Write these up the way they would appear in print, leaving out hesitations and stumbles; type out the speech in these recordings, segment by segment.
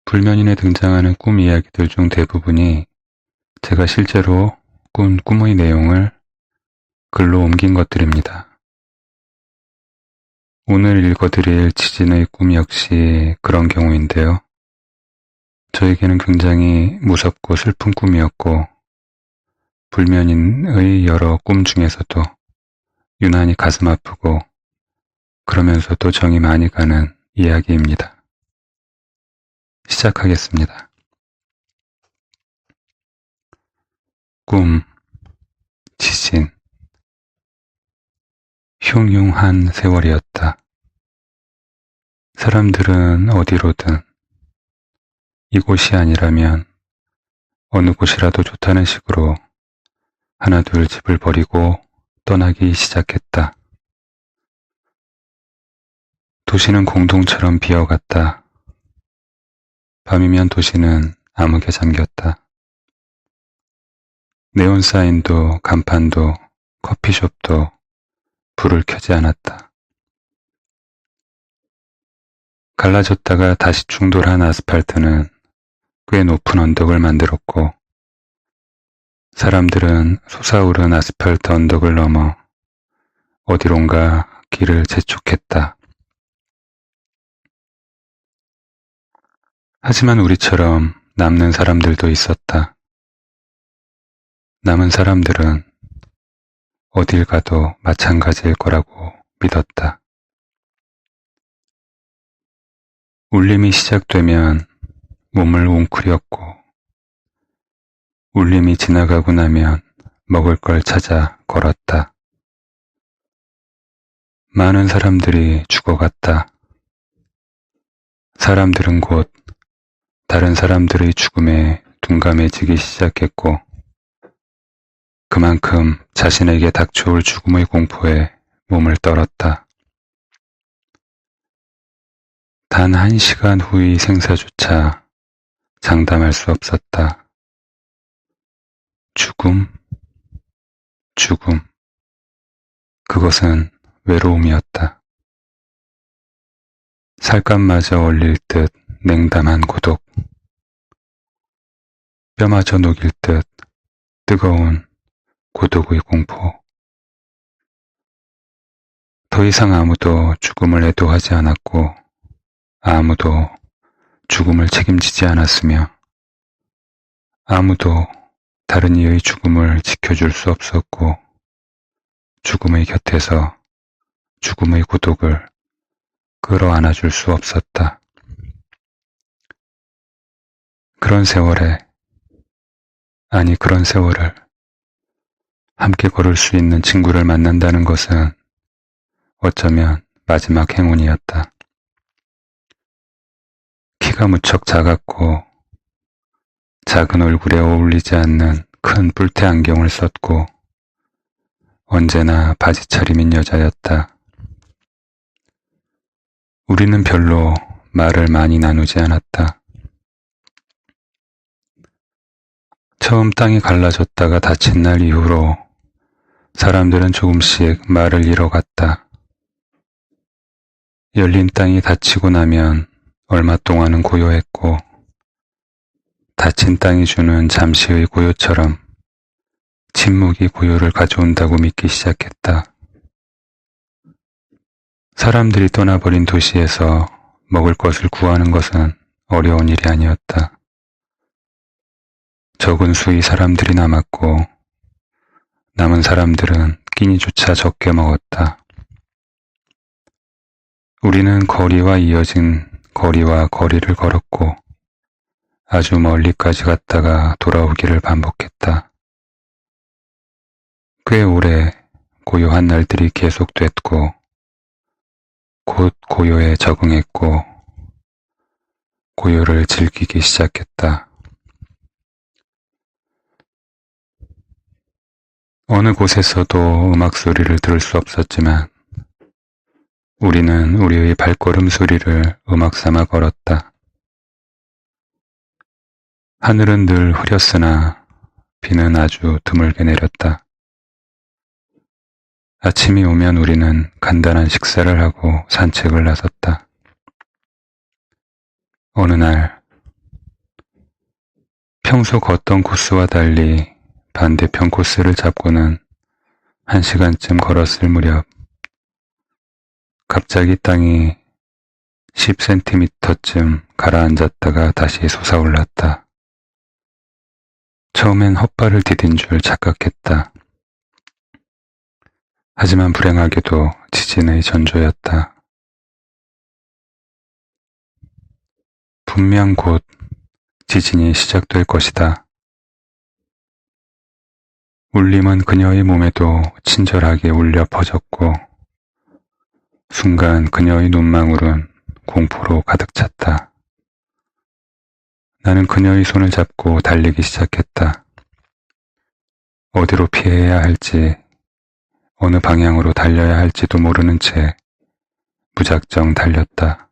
불면인에 등장하는 꿈 이야기들 중 대부분이 제가 실제로 꾼 꿈의 내용을 글로 옮긴 것들입니다. 오늘 읽어드릴 지진의 꿈 역시 그런 경우인데요. 저에게는 굉장히 무섭고 슬픈 꿈이었고, 불면인의 여러 꿈 중에서도 유난히 가슴 아프고 그러면서도 정이 많이 가는 이야기입니다. 시작하겠습니다. 꿈, 지진. 흉흉한 세월이었다. 사람들은 어디로든 이곳이 아니라면 어느 곳이라도 좋다는 식으로 하나둘 집을 버리고 떠나기 시작했다. 도시는 공동처럼 비어갔다. 밤이면 도시는 암흑에 잠겼다. 네온사인도 간판도 커피숍도 불을 켜지 않았다. 갈라졌다가 다시 충돌한 아스팔트는 꽤 높은 언덕을 만들었고, 사람들은 솟아오른 아스팔트 언덕을 넘어 어디론가 길을 재촉했다. 하지만 우리처럼 남는 사람들도 있었다. 남은 사람들은 어딜 가도 마찬가지일 거라고 믿었다. 울림이 시작되면 몸을 웅크렸고, 울림이 지나가고 나면 먹을 걸 찾아 걸었다. 많은 사람들이 죽어갔다. 사람들은 곧 다른 사람들의 죽음에 둔감해지기 시작했고, 그만큼 자신에게 닥쳐올 죽음의 공포에 몸을 떨었다. 단 1시간 후의 생사조차 장담할 수 없었다. 죽음, 죽음. 그것은 외로움이었다. 살갗마저 얼릴 듯 냉담한 고독. 뼈마저 녹일 듯 뜨거운 고독의 공포. 더 이상 아무도 죽음을 애도하지 않았고, 아무도 죽음을 책임지지 않았으며, 아무도 다른 이의 죽음을 지켜줄 수 없었고, 죽음의 곁에서 죽음의 고독을 끌어안아줄 수 없었다. 그런 세월을 함께 걸을 수 있는 친구를 만난다는 것은 어쩌면 마지막 행운이었다. 키가 무척 작았고 작은 얼굴에 어울리지 않는 큰 뿔테 안경을 썼고 언제나 바지 차림인 여자였다. 우리는 별로 말을 많이 나누지 않았다. 처음 땅이 갈라졌다가 닫힌 날 이후로 사람들은 조금씩 말을 잃어갔다. 열린 땅이 닫히고 나면 얼마 동안은 고요했고, 닫힌 땅이 주는 잠시의 고요처럼 침묵이 고요를 가져온다고 믿기 시작했다. 사람들이 떠나버린 도시에서 먹을 것을 구하는 것은 어려운 일이 아니었다. 적은 수의 사람들이 남았고, 남은 사람들은 끼니조차 적게 먹었다. 우리는 거리와 이어진 거리와 거리를 걸었고, 아주 멀리까지 갔다가 돌아오기를 반복했다. 꽤 오래 고요한 날들이 계속됐고, 곧 고요에 적응했고, 고요를 즐기기 시작했다. 어느 곳에서도 음악 소리를 들을 수 없었지만, 우리는 우리의 발걸음 소리를 음악 삼아 걸었다. 하늘은 늘 흐렸으나 비는 아주 드물게 내렸다. 아침이 오면 우리는 간단한 식사를 하고 산책을 나섰다. 어느 날 평소 걷던 코스와 달리 반대편 코스를 잡고는 1시간쯤 걸었을 무렵 갑자기 땅이 10cm쯤 가라앉았다가 다시 솟아올랐다. 처음엔 헛발을 디딘 줄 착각했다. 하지만 불행하게도 지진의 전조였다. 분명 곧 지진이 시작될 것이다. 울림은 그녀의 몸에도 친절하게 울려 퍼졌고 순간 그녀의 눈망울은 공포로 가득 찼다. 나는 그녀의 손을 잡고 달리기 시작했다. 어디로 피해야 할지, 어느 방향으로 달려야 할지도 모르는 채 무작정 달렸다.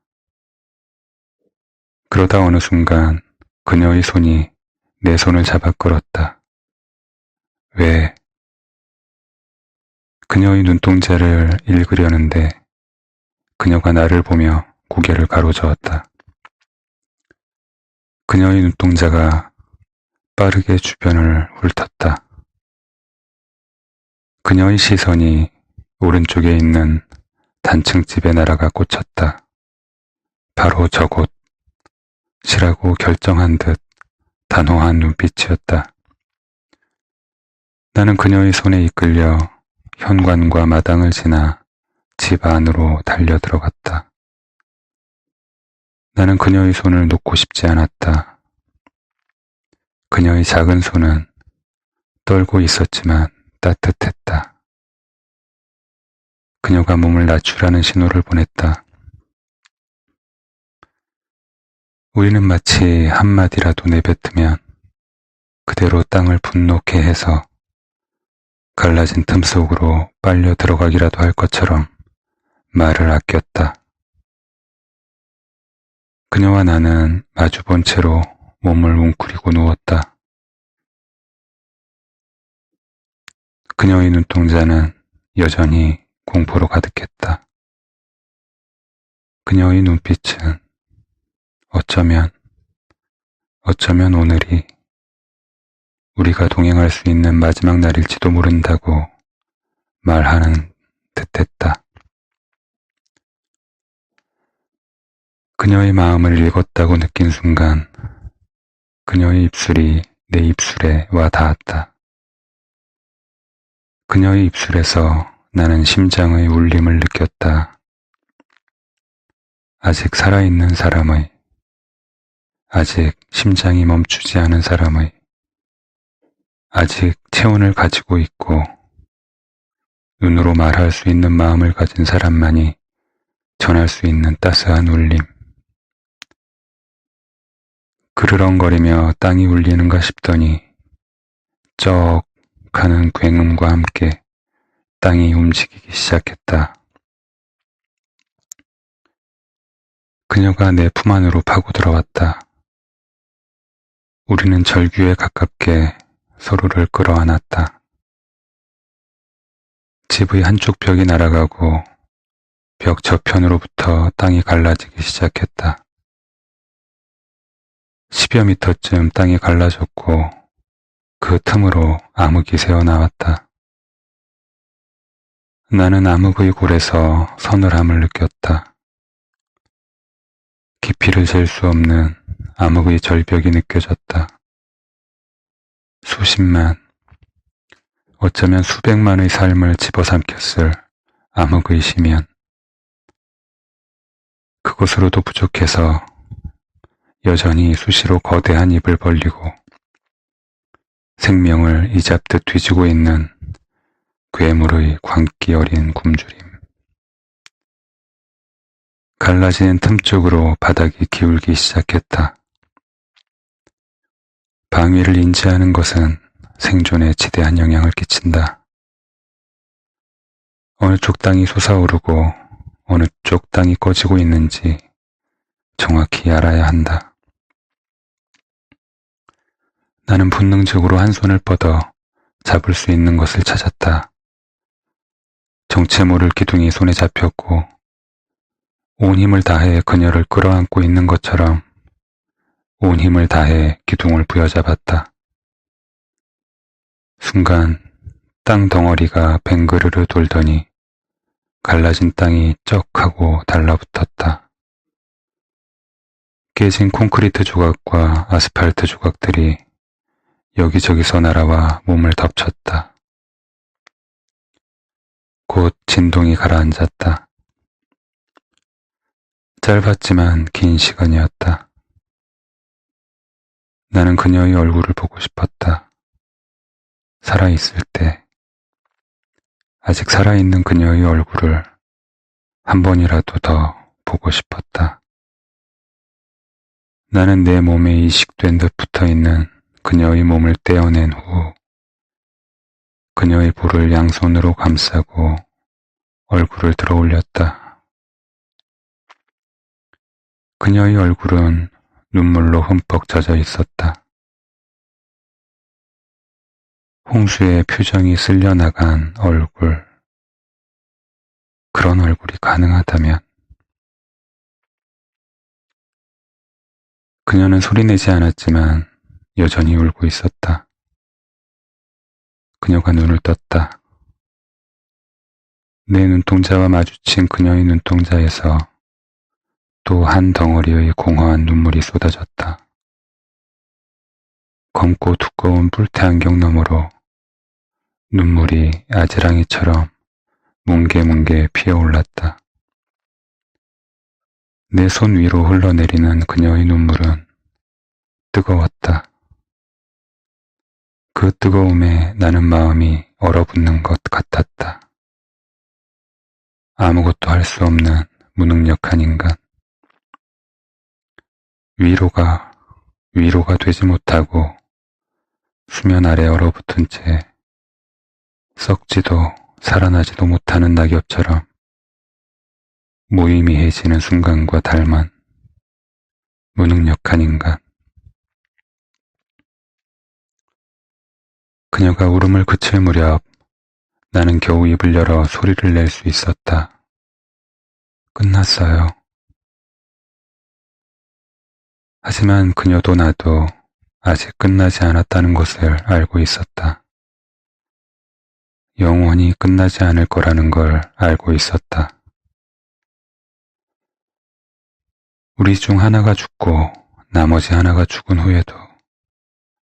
그러다 어느 순간 그녀의 손이 내 손을 잡아 끌었다. 왜? 그녀의 눈동자를 읽으려는데 그녀가 나를 보며 고개를 가로저었다. 그녀의 눈동자가 빠르게 주변을 훑었다. 그녀의 시선이 오른쪽에 있는 단층집에 날아가 꽂혔다. 바로 저곳이라고 결정한 듯 단호한 눈빛이었다. 나는 그녀의 손에 이끌려 현관과 마당을 지나 집 안으로 달려 들어갔다. 나는 그녀의 손을 놓고 싶지 않았다. 그녀의 작은 손은 떨고 있었지만 따뜻했다. 그녀가 몸을 낮추라는 신호를 보냈다. 우리는 마치 한마디라도 내뱉으면 그대로 땅을 분노케 해서 갈라진 틈 속으로 빨려 들어가기라도 할 것처럼 말을 아꼈다. 그녀와 나는 마주본 채로 몸을 웅크리고 누웠다. 그녀의 눈동자는 여전히 공포로 가득했다. 그녀의 눈빛은 어쩌면 오늘이 우리가 동행할 수 있는 마지막 날일지도 모른다고 말하는 듯했다. 그녀의 마음을 읽었다고 느낀 순간 그녀의 입술이 내 입술에 와 닿았다. 그녀의 입술에서 나는 심장의 울림을 느꼈다. 아직 살아있는 사람의, 아직 심장이 멈추지 않은 사람의, 아직 체온을 가지고 있고 눈으로 말할 수 있는 마음을 가진 사람만이 전할 수 있는 따스한 울림. 그르렁거리며 땅이 울리는가 싶더니 쩍 하는 굉음과 함께 땅이 움직이기 시작했다. 그녀가 내 품 안으로 파고 들어왔다. 우리는 절규에 가깝게 서로를 끌어안았다. 집의 한쪽 벽이 날아가고 벽 저편으로부터 땅이 갈라지기 시작했다. 10여 미터쯤 땅이 갈라졌고 그 틈으로 암흑이 새어나왔다. 나는 암흑의 골에서 서늘함을 느꼈다. 깊이를 잴 수 없는 암흑의 절벽이 느껴졌다. 수십만, 어쩌면 수백만의 삶을 집어삼켰을 암흑의 심연. 그것으로도 부족해서 여전히 수시로 거대한 입을 벌리고 생명을 이잡듯 뒤지고 있는 괴물의 광기 어린 굶주림. 갈라지는 틈 쪽으로 바닥이 기울기 시작했다. 방위를 인지하는 것은 생존에 지대한 영향을 끼친다. 어느 쪽 땅이 솟아오르고 어느 쪽 땅이 꺼지고 있는지 정확히 알아야 한다. 나는 본능적으로 한 손을 뻗어 잡을 수 있는 것을 찾았다. 정체 모를 기둥이 손에 잡혔고 온 힘을 다해 그녀를 끌어안고 있는 것처럼 온 힘을 다해 기둥을 부여잡았다. 순간 땅 덩어리가 뱅그르르 돌더니 갈라진 땅이 쩍 하고 달라붙었다. 깨진 콘크리트 조각과 아스팔트 조각들이 여기저기서 날아와 몸을 덮쳤다. 곧 진동이 가라앉았다. 짧았지만 긴 시간이었다. 나는 그녀의 얼굴을 보고 싶었다. 살아있을 때, 아직 살아있는 그녀의 얼굴을 한 번이라도 더 보고 싶었다. 나는 내 몸에 이식된 듯 붙어있는 그녀의 몸을 떼어낸 후 그녀의 볼을 양손으로 감싸고 얼굴을 들어 올렸다. 그녀의 얼굴은 눈물로 흠뻑 젖어 있었다. 홍수에 표정이 쓸려나간 얼굴. 그런 얼굴이 가능하다면. 그녀는 소리내지 않았지만 여전히 울고 있었다. 그녀가 눈을 떴다. 내 눈동자와 마주친 그녀의 눈동자에서 또 한 덩어리의 공허한 눈물이 쏟아졌다. 검고 두꺼운 뿔테 안경 너머로 눈물이 아지랑이처럼 뭉게뭉게 피어올랐다. 내 손 위로 흘러내리는 그녀의 눈물은 뜨거웠다. 그 뜨거움에 나는 마음이 얼어붙는 것 같았다. 아무것도 할 수 없는 무능력한 인간. 위로가 되지 못하고 수면 아래 얼어붙은 채 썩지도 살아나지도 못하는 낙엽처럼 무의미해지는 순간과 닮은 무능력한 인간. 그녀가 울음을 그칠 무렵 나는 겨우 입을 열어 소리를 낼 수 있었다. 끝났어요. 하지만 그녀도 나도 아직 끝나지 않았다는 것을 알고 있었다. 영원히 끝나지 않을 거라는 걸 알고 있었다. 우리 중 하나가 죽고 나머지 하나가 죽은 후에도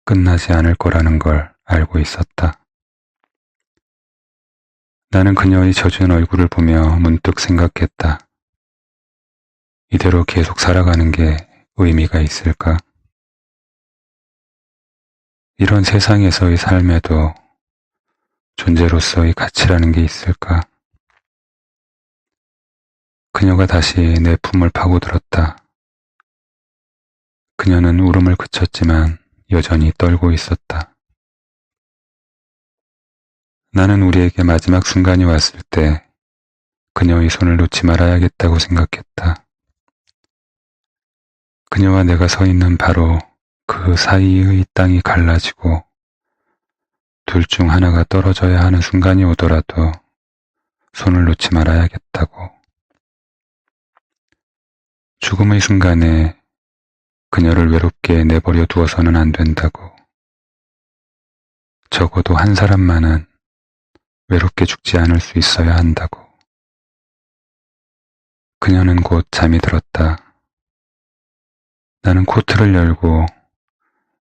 끝나지 않을 거라는 걸 알고 있었다. 나는 그녀의 젖은 얼굴을 보며 문득 생각했다. 이대로 계속 살아가는 게 의미가 있을까? 이런 세상에서의 삶에도 존재로서의 가치라는 게 있을까? 그녀가 다시 내 품을 파고들었다. 그녀는 울음을 그쳤지만 여전히 떨고 있었다. 나는 우리에게 마지막 순간이 왔을 때 그녀의 손을 놓지 말아야겠다고 생각했다. 그녀와 내가 서 있는 바로 그 사이의 땅이 갈라지고 둘 중 하나가 떨어져야 하는 순간이 오더라도 손을 놓지 말아야겠다고. 죽음의 순간에 그녀를 외롭게 내버려 두어서는 안 된다고. 적어도 한 사람만은 외롭게 죽지 않을 수 있어야 한다고. 그녀는 곧 잠이 들었다. 나는 코트를 열고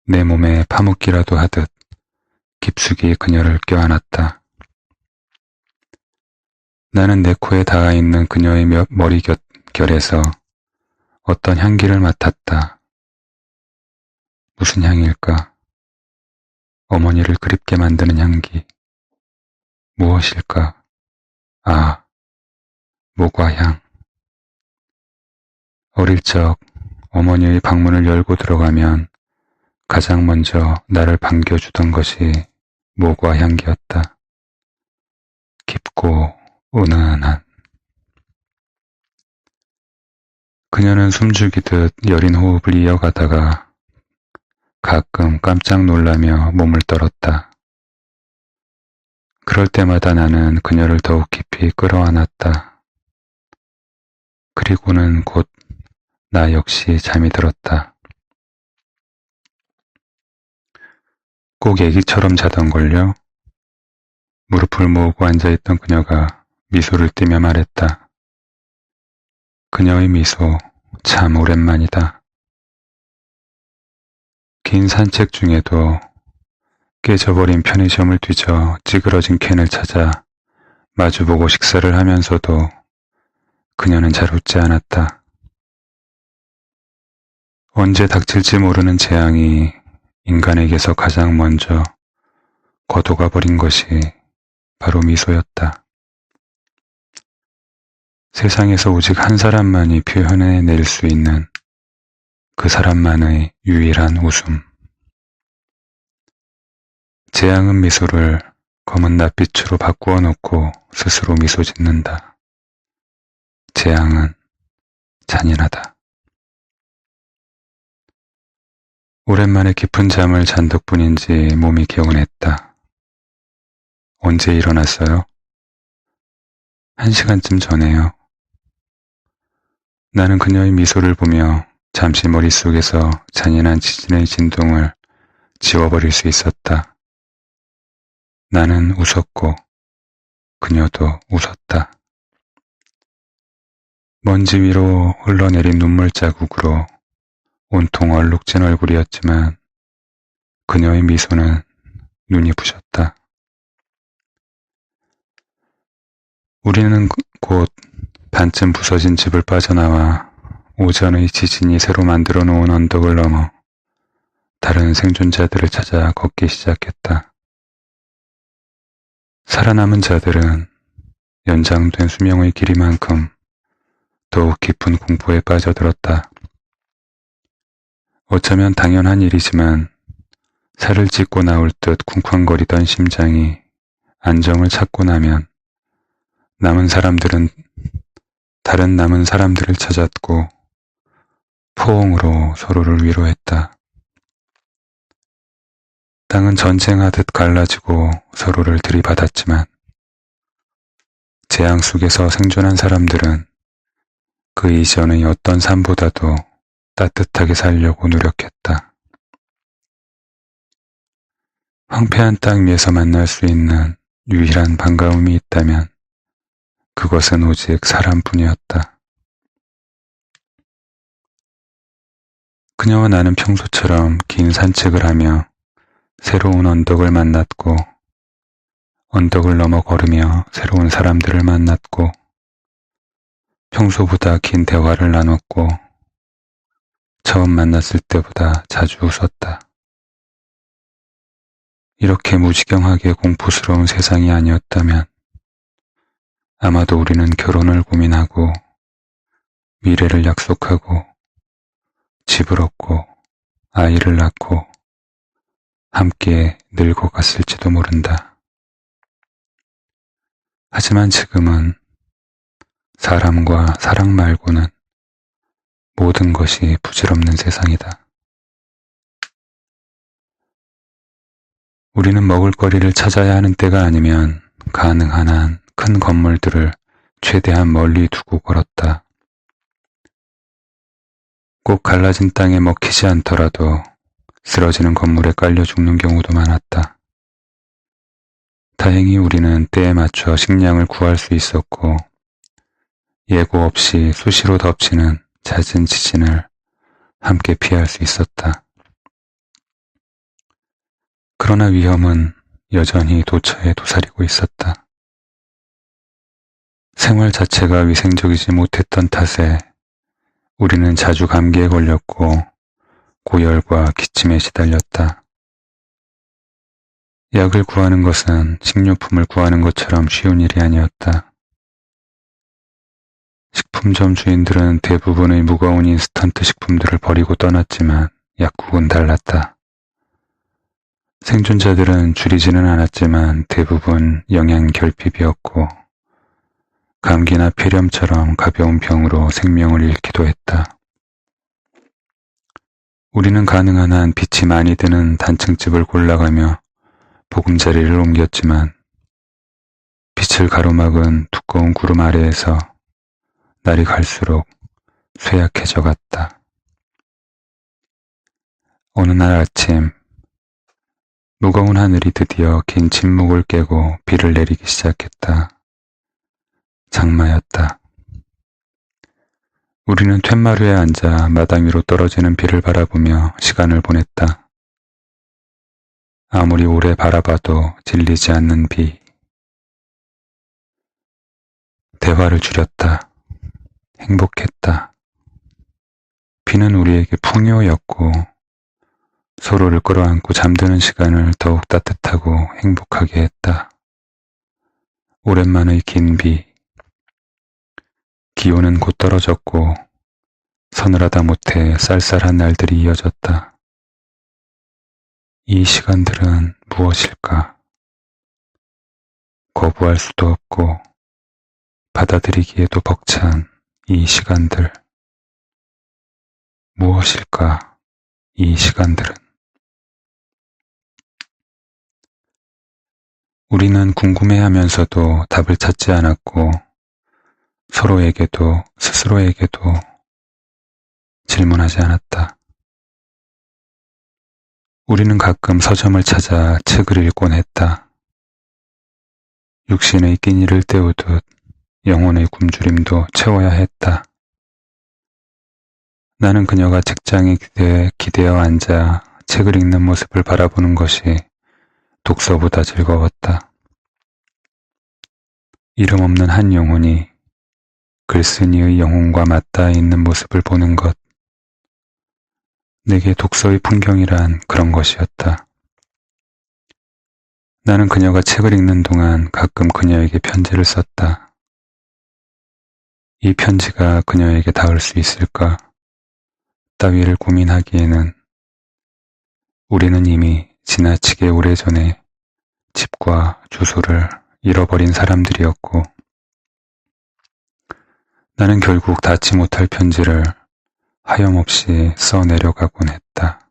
내 몸에 파묻기라도 하듯 깊숙이 그녀를 껴안았다. 나는 내 코에 닿아 있는 그녀의 머리 결에서 어떤 향기를 맡았다. 무슨 향일까? 어머니를 그립게 만드는 향기. 무엇일까? 아, 모과향. 어릴 적 어머니의 방문을 열고 들어가면 가장 먼저 나를 반겨주던 것이 모과향기였다. 깊고 은은한. 그녀는 숨죽이듯 여린 호흡을 이어가다가 가끔 깜짝 놀라며 몸을 떨었다. 그럴 때마다 나는 그녀를 더욱 깊이 끌어안았다. 그리고는 곧 나 역시 잠이 들었다. 꼭 애기처럼 자던걸요? 무릎을 모으고 앉아있던 그녀가 미소를 띠며 말했다. 그녀의 미소 참 오랜만이다. 긴 산책 중에도 깨져버린 편의점을 뒤져 찌그러진 캔을 찾아 마주보고 식사를 하면서도 그녀는 잘 웃지 않았다. 언제 닥칠지 모르는 재앙이 인간에게서 가장 먼저 걷어가 버린 것이 바로 미소였다. 세상에서 오직 한 사람만이 표현해낼 수 있는 그 사람만의 유일한 웃음. 재앙은 미소를 검은 낯빛으로 바꾸어 놓고 스스로 미소 짓는다. 재앙은 잔인하다. 오랜만에 깊은 잠을 잔 덕분인지 몸이 개운했다. 언제 일어났어요? 1시간쯤 전에요. 나는 그녀의 미소를 보며 잠시 머릿속에서 잔인한 지진의 진동을 지워버릴 수 있었다. 나는 웃었고 그녀도 웃었다. 먼지 위로 흘러내린 눈물 자국으로 온통 얼룩진 얼굴이었지만 그녀의 미소는 눈이 부셨다. 우리는 곧 반쯤 부서진 집을 빠져나와 오전의 지진이 새로 만들어 놓은 언덕을 넘어 다른 생존자들을 찾아 걷기 시작했다. 살아남은 자들은 연장된 수명의 길이만큼 더욱 깊은 공포에 빠져들었다. 어쩌면 당연한 일이지만 살을 찢고 나올 듯 쿵쾅거리던 심장이 안정을 찾고 나면 다른 남은 사람들을 찾았고 포옹으로 서로를 위로했다. 땅은 전쟁하듯 갈라지고 서로를 들이받았지만 재앙 속에서 생존한 사람들은 그 이전의 어떤 삶보다도 따뜻하게 살려고 노력했다. 황폐한 땅 위에서 만날 수 있는 유일한 반가움이 있다면 그것은 오직 사람뿐이었다. 그녀와 나는 평소처럼 긴 산책을 하며 새로운 언덕을 만났고 언덕을 넘어 걸으며 새로운 사람들을 만났고 평소보다 긴 대화를 나눴고 처음 만났을 때보다 자주 웃었다. 이렇게 무지경하게 공포스러운 세상이 아니었다면 아마도 우리는 결혼을 고민하고 미래를 약속하고 집을 얻고 아이를 낳고 함께 늙어갔을지도 모른다. 하지만 지금은 사람과 사랑 말고는 모든 것이 부질없는 세상이다. 우리는 먹을거리를 찾아야 하는 때가 아니면 가능한 한 큰 건물들을 최대한 멀리 두고 걸었다. 꼭 갈라진 땅에 먹히지 않더라도 쓰러지는 건물에 깔려 죽는 경우도 많았다. 다행히 우리는 때에 맞춰 식량을 구할 수 있었고 예고 없이 수시로 덮치는 잦은 지진을 함께 피할 수 있었다. 그러나 위험은 여전히 도처에 도사리고 있었다. 생활 자체가 위생적이지 못했던 탓에 우리는 자주 감기에 걸렸고 고열과 기침에 시달렸다. 약을 구하는 것은 식료품을 구하는 것처럼 쉬운 일이 아니었다. 식품점 주인들은 대부분의 무거운 인스턴트 식품들을 버리고 떠났지만 약국은 달랐다. 생존자들은 줄이지는 않았지만 대부분 영양 결핍이었고 감기나 폐렴처럼 가벼운 병으로 생명을 잃기도 했다. 우리는 가능한 한 빛이 많이 드는 단층집을 골라가며 보금자리를 옮겼지만 빛을 가로막은 두꺼운 구름 아래에서 날이 갈수록 쇠약해져 갔다. 어느 날 아침 무거운 하늘이 드디어 긴 침묵을 깨고 비를 내리기 시작했다. 장마였다. 우리는 툇마루에 앉아 마당 위로 떨어지는 비를 바라보며 시간을 보냈다. 아무리 오래 바라봐도 질리지 않는 비. 대화를 줄였다. 행복했다. 비는 우리에게 풍요였고 서로를 끌어안고 잠드는 시간을 더욱 따뜻하고 행복하게 했다. 오랜만의 긴 비. 기온은 곧 떨어졌고 서늘하다 못해 쌀쌀한 날들이 이어졌다. 이 시간들은 무엇일까? 거부할 수도 없고 받아들이기에도 벅찬 이 시간들. 무엇일까? 이 시간들은. 우리는 궁금해하면서도 답을 찾지 않았고 서로에게도 스스로에게도 질문하지 않았다. 우리는 가끔 서점을 찾아 책을 읽곤 했다. 육신의 끼니를 때우듯 영혼의 굶주림도 채워야 했다. 나는 그녀가 책장에 기대어 앉아 책을 읽는 모습을 바라보는 것이 독서보다 즐거웠다. 이름 없는 한 영혼이 글쓴이의 영혼과 맞닿아 있는 모습을 보는 것. 내게 독서의 풍경이란 그런 것이었다. 나는 그녀가 책을 읽는 동안 가끔 그녀에게 편지를 썼다. 이 편지가 그녀에게 닿을 수 있을까? 따위를 고민하기에는 우리는 이미 지나치게 오래전에 집과 주소를 잃어버린 사람들이었고 나는 결국 닿지 못할 편지를 하염없이 써내려가곤 했다.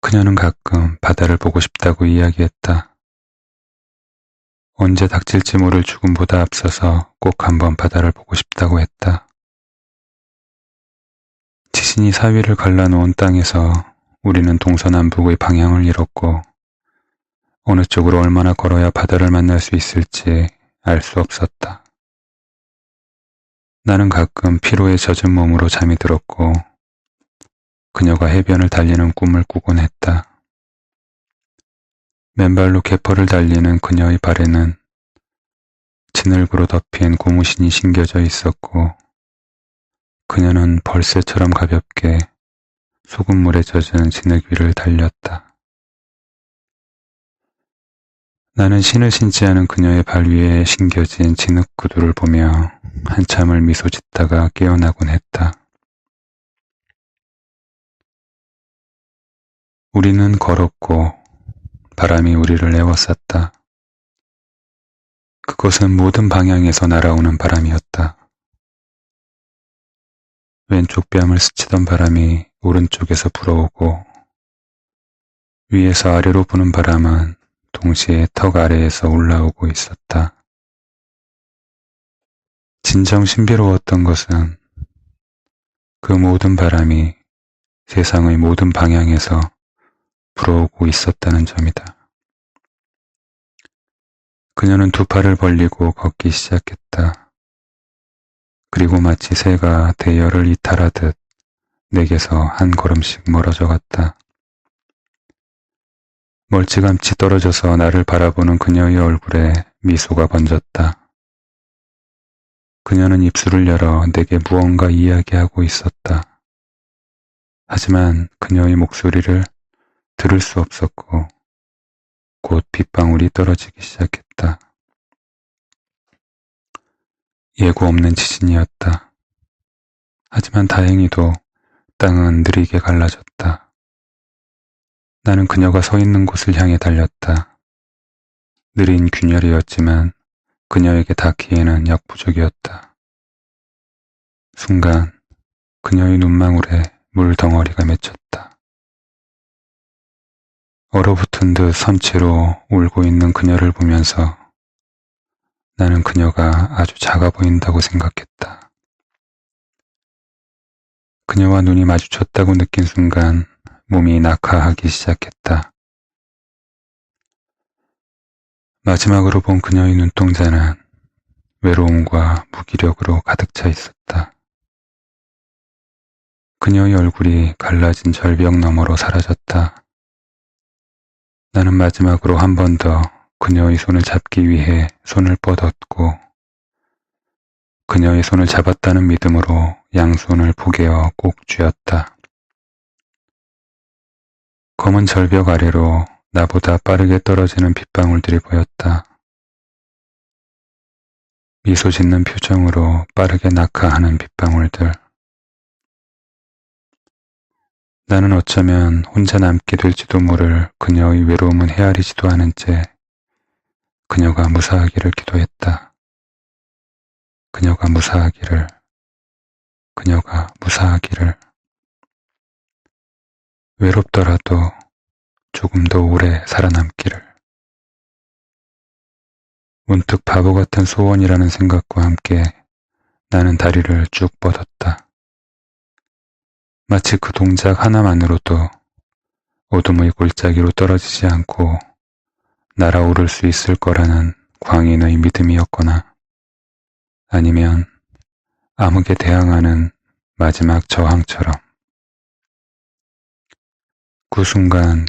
그녀는 가끔 바다를 보고 싶다고 이야기했다. 언제 닥칠지 모를 죽음보다 앞서서 꼭 한번 바다를 보고 싶다고 했다. 지진이 사위를 갈라놓은 땅에서 우리는 동서남북의 방향을 잃었고 어느 쪽으로 얼마나 걸어야 바다를 만날 수 있을지 알 수 없었다. 나는 가끔 피로에 젖은 몸으로 잠이 들었고 그녀가 해변을 달리는 꿈을 꾸곤 했다. 맨발로 갯벌을 달리는 그녀의 발에는 진흙으로 덮인 고무신이 신겨져 있었고 그녀는 벌새처럼 가볍게 소금물에 젖은 진흙 위를 달렸다. 나는 신을 신지 않은 그녀의 발 위에 신겨진 진흙 구두를 보며 한참을 미소 짓다가 깨어나곤 했다. 우리는 걸었고 바람이 우리를 에워쌌다. 그것은 모든 방향에서 날아오는 바람이었다. 왼쪽 뺨을 스치던 바람이 오른쪽에서 불어오고 위에서 아래로 부는 바람은 동시에 턱 아래에서 올라오고 있었다. 진정 신비로웠던 것은 그 모든 바람이 세상의 모든 방향에서 불어오고 있었다는 점이다. 그녀는 두 팔을 벌리고 걷기 시작했다. 그리고 마치 새가 대열을 이탈하듯 내게서 한 걸음씩 멀어져 갔다. 멀찌감치 떨어져서 나를 바라보는 그녀의 얼굴에 미소가 번졌다. 그녀는 입술을 열어 내게 무언가 이야기하고 있었다. 하지만 그녀의 목소리를 들을 수 없었고 곧 빗방울이 떨어지기 시작했다. 예고 없는 지진이었다. 하지만 다행히도 땅은 느리게 갈라졌다. 나는 그녀가 서 있는 곳을 향해 달렸다. 느린 균열이었지만 그녀에게 닿기에는 역부족이었다. 순간 그녀의 눈망울에 물덩어리가 맺혔다. 얼어붙은 듯 선체로 울고 있는 그녀를 보면서 나는 그녀가 아주 작아 보인다고 생각했다. 그녀와 눈이 마주쳤다고 느낀 순간 몸이 낙하하기 시작했다. 마지막으로 본 그녀의 눈동자는 외로움과 무기력으로 가득 차 있었다. 그녀의 얼굴이 갈라진 절벽 너머로 사라졌다. 나는 마지막으로 한 번 더 그녀의 손을 잡기 위해 손을 뻗었고 그녀의 손을 잡았다는 믿음으로 양손을 부개어 꼭 쥐었다. 검은 절벽 아래로 나보다 빠르게 떨어지는 빗방울들이 보였다. 미소 짓는 표정으로 빠르게 낙하하는 빗방울들. 나는 어쩌면 혼자 남게 될지도 모를 그녀의 외로움은 헤아리지도 않은 채 그녀가 무사하기를 기도했다. 그녀가 무사하기를, 그녀가 무사하기를. 외롭더라도 조금 더 오래 살아남기를. 문득 바보 같은 소원이라는 생각과 함께 나는 다리를 쭉 뻗었다. 마치 그 동작 하나만으로도 어둠의 골짜기로 떨어지지 않고 날아오를 수 있을 거라는 광인의 믿음이었거나 아니면 암흑에 대항하는 마지막 저항처럼. 그 순간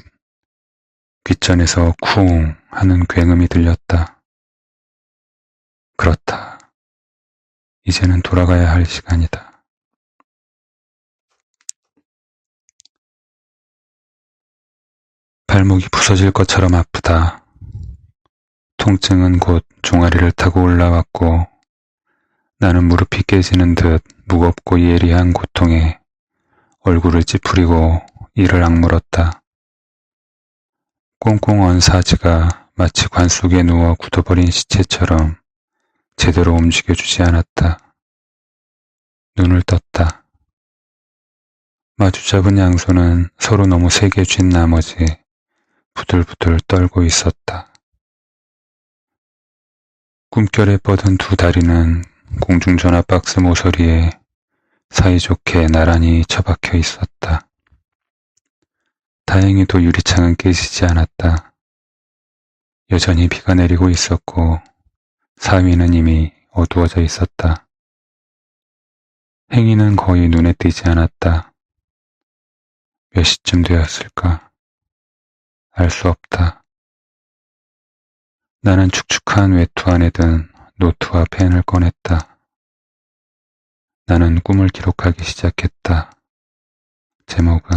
귓전에서 쿵 하는 굉음이 들렸다. 그렇다. 이제는 돌아가야 할 시간이다. 발목이 부서질 것처럼 아프다. 통증은 곧 종아리를 타고 올라왔고 나는 무릎이 깨지는 듯 무겁고 예리한 고통에 얼굴을 찌푸리고 이를 악물었다. 꽁꽁 언 사지가 마치 관 속에 누워 굳어버린 시체처럼 제대로 움직여주지 않았다. 눈을 떴다. 마주잡은 양손은 서로 너무 세게 쥔 나머지 부들부들 떨고 있었다. 꿈결에 뻗은 두 다리는 공중전화 박스 모서리에 사이좋게 나란히 처박혀 있었다. 다행히도 유리창은 깨지지 않았다. 여전히 비가 내리고 있었고 사위는 이미 어두워져 있었다. 행인은 거의 눈에 띄지 않았다. 몇 시쯤 되었을까? 알 수 없다. 나는 축축한 외투 안에 든 노트와 펜을 꺼냈다. 나는 꿈을 기록하기 시작했다. 제목은